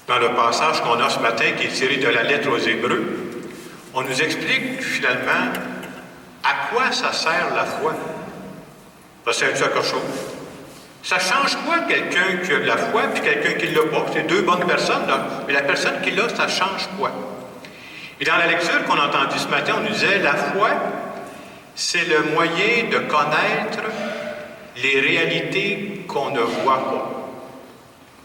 Dans le passage qu'on a ce matin, qui est tiré de la lettre aux Hébreux, on nous explique finalement à quoi ça sert la foi. Ça sert-tu à quelque chose? Ça change quoi quelqu'un qui a de la foi puis quelqu'un qui ne l'a pas? C'est deux bonnes personnes, là. Mais la personne qui l'a, ça change quoi? Et dans la lecture qu'on a entendue ce matin, on nous disait la foi, c'est le moyen de connaître les réalités qu'on ne voit pas.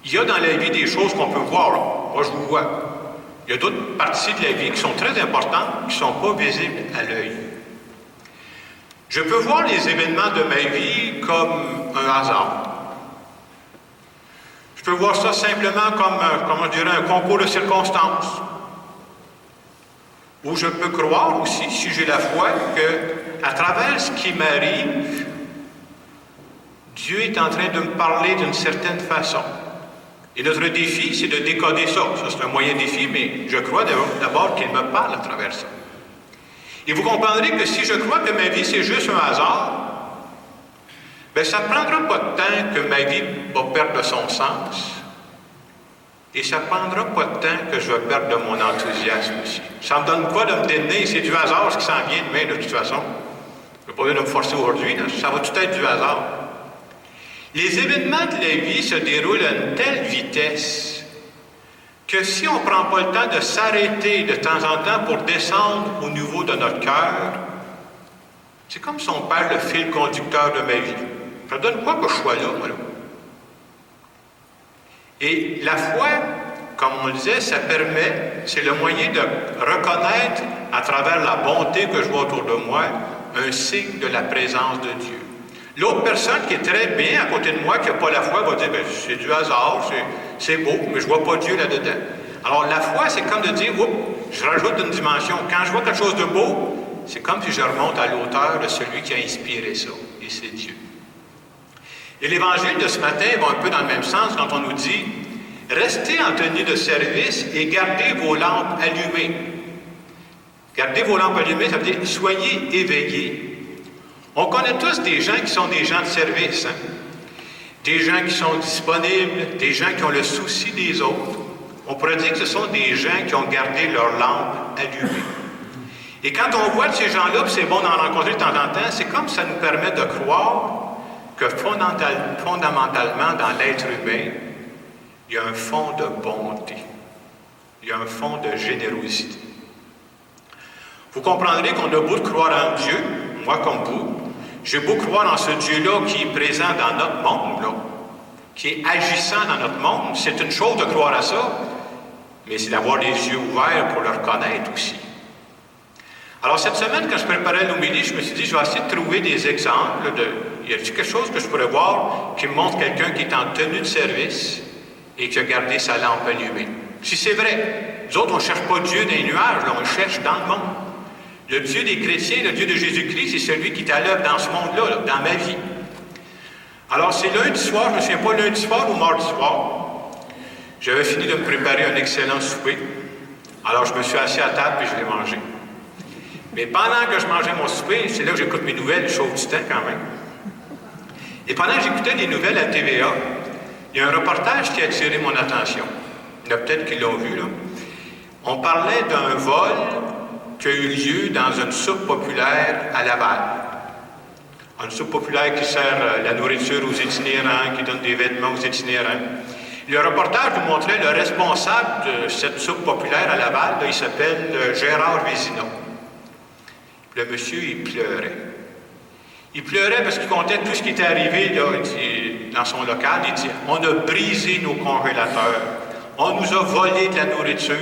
Il y a dans la vie des choses qu'on peut voir. Là. Moi, je vous vois. Il y a d'autres parties de la vie qui sont très importantes, qui ne sont pas visibles à l'œil. Je peux voir les événements de ma vie comme un hasard. Je peux voir ça simplement comme, comment je dirais, un concours de circonstances. Ou je peux croire aussi, si j'ai la foi, qu'à travers ce qui m'arrive, Dieu est en train de me parler d'une certaine façon. Et notre défi, c'est de décoder ça. Ça, c'est un moyen défi, mais je crois d'abord qu'il me parle à travers ça. Et vous comprendrez que si je crois que ma vie, c'est juste un hasard, bien, ça ne prendra pas de temps que ma vie va perdre son sens. Et ça ne prendra pas de temps que je vais perdre de mon enthousiasme aussi. Ça ne me donne pas de me démener, c'est du hasard ce qui s'en vient demain, de toute façon. Je ne vais pas venir me forcer aujourd'hui, là. Ça va tout être du hasard. Les événements de la vie se déroulent à une telle vitesse que si on ne prend pas le temps de s'arrêter de temps en temps pour descendre au niveau de notre cœur, c'est comme si on perd le fil conducteur de ma vie. Ça donne quoi que je sois là, moi, là? Et la foi, comme on le disait, ça permet, c'est le moyen de reconnaître à travers la bonté que je vois autour de moi, un signe de la présence de Dieu. L'autre personne qui est très bien à côté de moi, qui n'a pas la foi, va dire, bien, c'est du hasard, c'est beau, mais je ne vois pas Dieu là-dedans. Alors la foi, c'est comme de dire, oups, je rajoute une dimension. Quand je vois quelque chose de beau, c'est comme si je remonte à l'auteur de celui qui a inspiré ça, et c'est Dieu. Et l'évangile de ce matin va un peu dans le même sens quand on nous dit « Restez en tenue de service et gardez vos lampes allumées. » Gardez vos lampes allumées, ça veut dire « Soyez éveillés. » On connaît tous des gens qui sont des gens de service, hein? Des gens qui sont disponibles, des gens qui ont le souci des autres. On pourrait dire que ce sont des gens qui ont gardé leurs lampes allumées. Et quand on voit ces gens-là, puis c'est bon d'en rencontrer de temps en temps, c'est comme ça nous permet de croire que fondamentalement, dans l'être humain, il y a un fond de bonté, il y a un fond de générosité. Vous comprendrez qu'on a beau de croire en Dieu, moi comme vous, j'ai beau croire en ce Dieu-là qui est présent dans notre monde, là, qui est agissant dans notre monde. C'est une chose de croire à ça, mais c'est d'avoir les yeux ouverts pour le reconnaître aussi. Alors, cette semaine, quand je préparais l'homélie, je me suis dit, je vais essayer de trouver des exemples de... Y a-t-il quelque chose que je pourrais voir qui me montre quelqu'un qui est en tenue de service et qui a gardé sa lampe allumée? Si c'est vrai, nous autres, on ne cherche pas Dieu dans les nuages, là, on le cherche dans le monde. Le Dieu des chrétiens, le Dieu de Jésus-Christ, c'est celui qui est à l'œuvre dans ce monde-là, là, dans ma vie. Alors, c'est lundi soir, je ne me souviens pas lundi soir ou mardi soir. J'avais fini de me préparer un excellent souper. Alors, je me suis assis à table et je l'ai mangé. Mais pendant que je mangeais mon souper, c'est là que j'écoute mes nouvelles, je chauffe du temps quand même. Et pendant que j'écoutais les nouvelles à TVA, il y a un reportage qui a attiré mon attention. Il y en a peut-être qui l'ont vu, là. On parlait d'un vol qui a eu lieu dans une soupe populaire à Laval. Une soupe populaire qui sert la nourriture aux itinérants, qui donne des vêtements aux itinérants. Le reportage nous montrait le responsable de cette soupe populaire à Laval, là, il s'appelle Gérard Vézina. Le monsieur, il pleurait. Il pleurait parce qu'il comptait tout ce qui était arrivé là, dans son local. Il dit, on a brisé nos congélateurs. On nous a volé de la nourriture.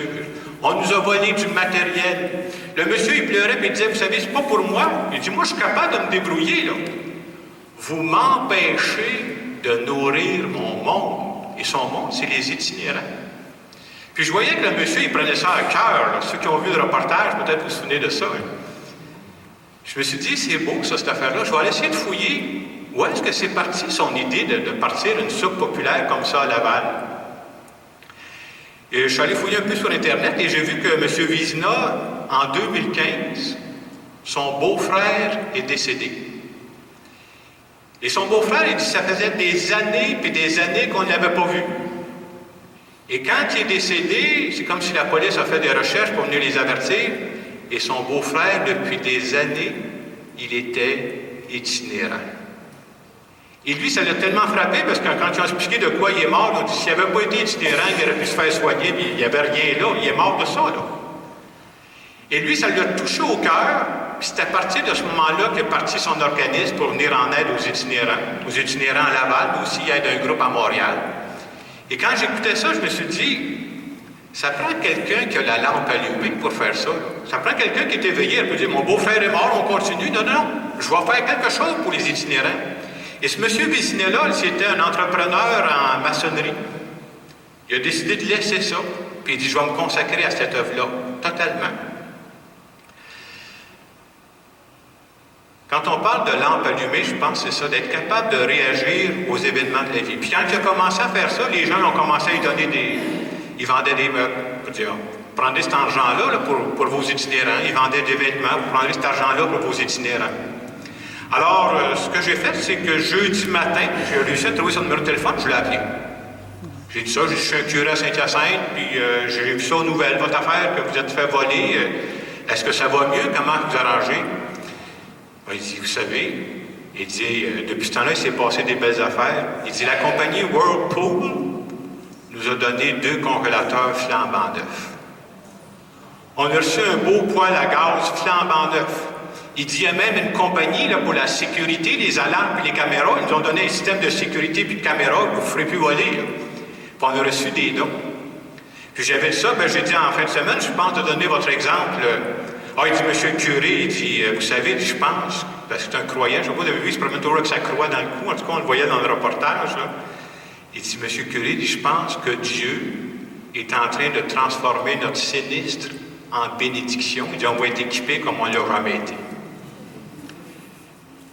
On nous a volé du matériel. Le monsieur, il pleurait et il disait, vous savez, c'est pas pour moi. Il dit, moi, je suis capable de me débrouiller, là. Vous m'empêchez de nourrir mon monde. Et son monde, c'est les itinérants. Puis je voyais que le monsieur, il prenait ça à cœur. Là. Ceux qui ont vu le reportage, peut-être vous vous souvenez de ça. Hein. Je me suis dit, c'est beau ça, cette affaire-là. Je vais aller essayer de fouiller où est-ce que c'est parti son idée de partir une soupe populaire comme ça à Laval. Et je suis allé fouiller un peu sur Internet et j'ai vu que M. Vézina, en 2015, son beau-frère est décédé. Et son beau-frère, il dit, ça faisait des années et des années qu'on ne l'avait pas vu. Et quand il est décédé, c'est comme si la police a fait des recherches pour venir les avertir. Et son beau-frère, depuis des années, il était itinérant. Et lui, ça l'a tellement frappé parce que quand ils ont expliqué de quoi il est mort, ils ont dit s'il n'avait pas été itinérant, il aurait pu se faire soigner, mais il n'y avait rien là. Il est mort de ça, là. Et lui, ça lui a touché au cœur. Puis c'est à partir de ce moment-là qu'est parti son organisme pour venir en aide aux itinérants à Laval, mais aussi aide un groupe à Montréal. Et quand j'écoutais ça, je me suis dit, ça prend quelqu'un qui a la lampe allumée pour faire ça. Ça prend quelqu'un qui est éveillé. Elle peut dire, mon beau-frère est mort, on continue. Non, non, je vais faire quelque chose pour les itinérants. Et ce monsieur Vézinet-là, c'était un entrepreneur en maçonnerie. Il a décidé de laisser ça, puis il dit, je vais me consacrer à cette œuvre-là, totalement. Quand on parle de lampe allumée, je pense que c'est ça, d'être capable de réagir aux événements de la vie. Puis quand il a commencé à faire ça, les gens ont commencé à lui donner des... Ils vendaient des meubles. Pour dire, prenez cet argent-là là, pour vos itinérants. Ils vendaient des vêtements. Vous prendrez cet argent-là pour vos itinérants. Alors, ce que j'ai fait, c'est que jeudi matin, j'ai réussi à trouver son numéro de téléphone, je l'ai appelé. J'ai dit ça, je suis un curé à Saint-Hyacinthe, puis j'ai vu ça aux nouvelles, votre affaire, que vous êtes fait voler. Est-ce que ça va mieux? Comment vous arrangez? Il dit, vous savez, il dit, depuis ce temps-là, il s'est passé des belles affaires. Il dit, la compagnie Whirlpool nous a donné 2 congélateurs flambant neufs. On a reçu un beau poêle à gaz flambant neuf. Il dit, il y a même une compagnie là, pour la sécurité, les alarmes et les caméras. Ils nous ont donné un système de sécurité puis de caméras que vous ne ferez plus voler. Là. Puis on a reçu des dons. Puis j'avais dit ça, j'ai dit en fin de semaine, je pense de donner votre exemple. Il dit, monsieur le curé, il dit, vous savez, il dit, je pense, parce que c'est un croyant, je ne sais pas, vous avez vu, il se promène toujours avec sa croix dans le cou, en tout cas, on le voyait dans le reportage, là. Il dit, monsieur le curé, il dit, je pense que Dieu est en train de transformer notre sinistre en bénédiction. Il dit, on va être équipés comme on ne l'a jamais été.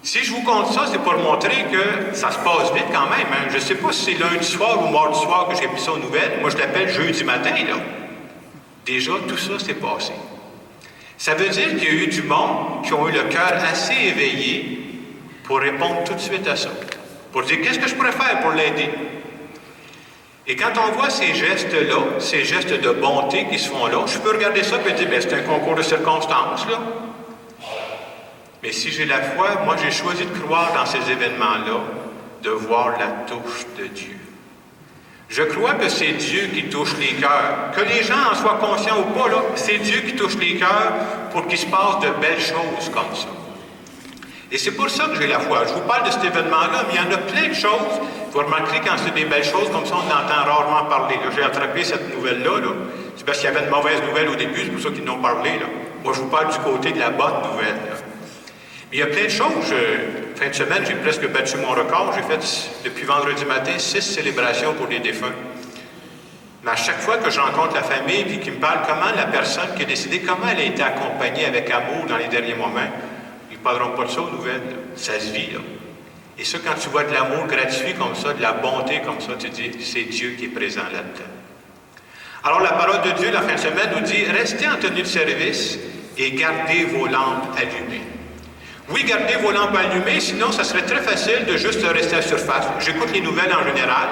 Si je vous compte ça, c'est pour montrer que ça se passe vite quand même. Hein. Je ne sais pas si c'est lundi soir ou mardi soir que j'ai mis ça aux nouvelles. Moi, je l'appelle jeudi matin, là. Déjà, tout ça s'est passé. Ça veut dire qu'il y a eu du monde qui ont eu le cœur assez éveillé pour répondre tout de suite à ça. Pour dire, qu'est-ce que je pourrais faire pour l'aider? Et quand on voit ces gestes-là, ces gestes de bonté qui se font là, je peux regarder ça et dire, c'est un concours de circonstances, là. Mais si j'ai la foi, moi j'ai choisi de croire dans ces événements-là, de voir la touche de Dieu. Je crois que c'est Dieu qui touche les cœurs. Que les gens en soient conscients ou pas, là, c'est Dieu qui touche les cœurs pour qu'il se passe de belles choses comme ça. Et c'est pour ça que j'ai la foi. Je vous parle de cet événement-là, mais il y en a plein de choses. Vous remarquerez quand c'est des belles choses comme ça, on entend rarement parler. Là, j'ai attrapé cette nouvelle-là. Là. C'est parce qu'il y avait une mauvaise nouvelle au début, c'est pour ça qu'ils n'ont parlé. Là. Moi, je vous parle du côté de la bonne nouvelle. Là. Mais il y a plein de choses. Fin de semaine, j'ai presque battu mon record. J'ai fait, depuis vendredi matin, 6 célébrations pour les défunts. Mais à chaque fois que je rencontre la famille et qu'ils me parlent comment la personne qui a décidé, comment elle a été accompagnée avec amour dans les derniers moments, ils ne parleront pas de ça aux nouvelles. Là. Ça se vit, là. Et ça, quand tu vois de l'amour gratuit comme ça, de la bonté comme ça, tu dis, c'est Dieu qui est présent là-dedans. Alors, la parole de Dieu, la fin de semaine, nous dit, restez en tenue de service et gardez vos lampes allumées. Oui, gardez vos lampes allumées, sinon ça serait très facile de juste rester à la surface. J'écoute les nouvelles en général,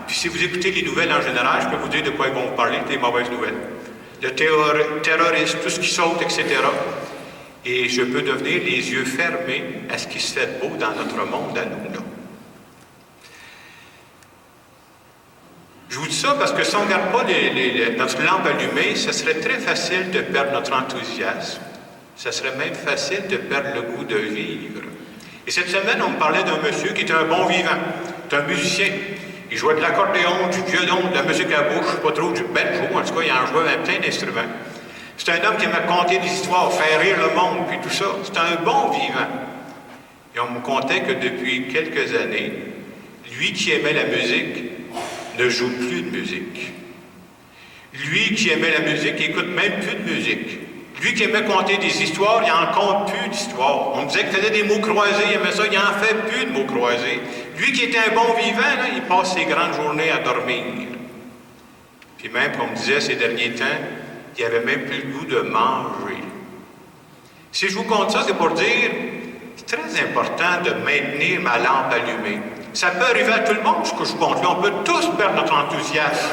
puis si vous écoutez les nouvelles en général, je peux vous dire de quoi ils vont vous parler, des mauvaises nouvelles. Le terrorisme, tout ce qui saute, etc. Et je peux devenir les yeux fermés à ce qui se fait de beau dans notre monde à nous, là. Je vous dis ça parce que si on ne garde pas notre lampe allumée, ce serait très facile de perdre notre enthousiasme. Ça serait même facile de perdre le goût de vivre. Et cette semaine, on me parlait d'un monsieur qui était un bon vivant. C'est un musicien. Il jouait de l'accordéon, du violon, de la musique à bouche, pas trop du banjo. En tout cas, il en jouait avec plein d'instruments. C'est un homme qui aimait conter des histoires, faire rire le monde, puis tout ça. C'est un bon vivant. Et on me contait que depuis quelques années, lui qui aimait la musique ne joue plus de musique. Lui qui aimait la musique, il n'écoute même plus de musique. Lui qui aimait conter des histoires, il n'en compte plus d'histoires. On me disait qu'il faisait des mots croisés, il aimait ça, il n'en fait plus de mots croisés. Lui qui était un bon vivant, là, il passe ses grandes journées à dormir. Puis même, comme on me disait ces derniers temps, il n'avait même plus le goût de manger. Si je vous compte ça, c'est pour dire, c'est très important de maintenir ma lampe allumée. Ça peut arriver à tout le monde, ce que je vous compte là. On peut tous perdre notre enthousiasme.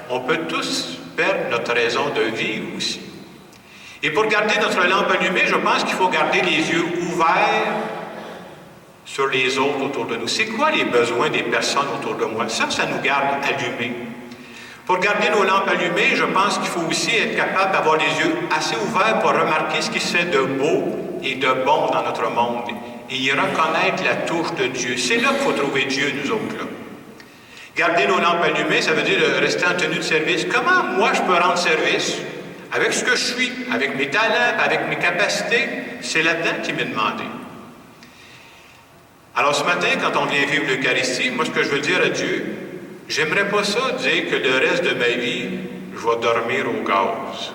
on peut tous perdre notre raison de vivre aussi. Et pour garder notre lampe allumée, je pense qu'il faut garder les yeux ouverts sur les autres autour de nous. C'est quoi les besoins des personnes autour de moi? Ça nous garde allumés. Pour garder nos lampes allumées, je pense qu'il faut aussi être capable d'avoir les yeux assez ouverts pour remarquer ce qui se fait de beau et de bon dans notre monde et y reconnaître la touche de Dieu. C'est là qu'il faut trouver Dieu, nous autres, là. Garder nos lampes allumées, ça veut dire rester en tenue de service. Comment moi je peux rendre service? Avec ce que je suis, avec mes talents, avec mes capacités, c'est là-dedans qu'il m'est demandé. Alors ce matin, quand on vient vivre l'Eucharistie, moi ce que je veux dire à Dieu, j'aimerais pas ça dire que le reste de ma vie, je vais dormir au gaz.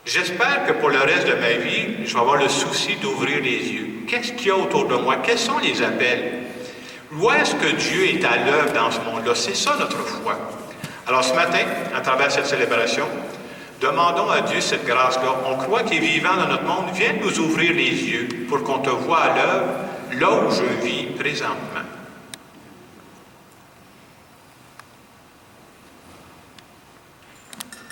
J'espère que pour le reste de ma vie, je vais avoir le souci d'ouvrir les yeux. Qu'est-ce qu'il y a autour de moi? Quels sont les appels? Où est-ce que Dieu est à l'œuvre dans ce monde-là? C'est ça notre foi. Alors ce matin, à travers cette célébration, demandons à Dieu cette grâce-là. On croit qu'il est vivant dans notre monde. Viens nous ouvrir les yeux pour qu'on te voie à l'œuvre là où je vis présentement.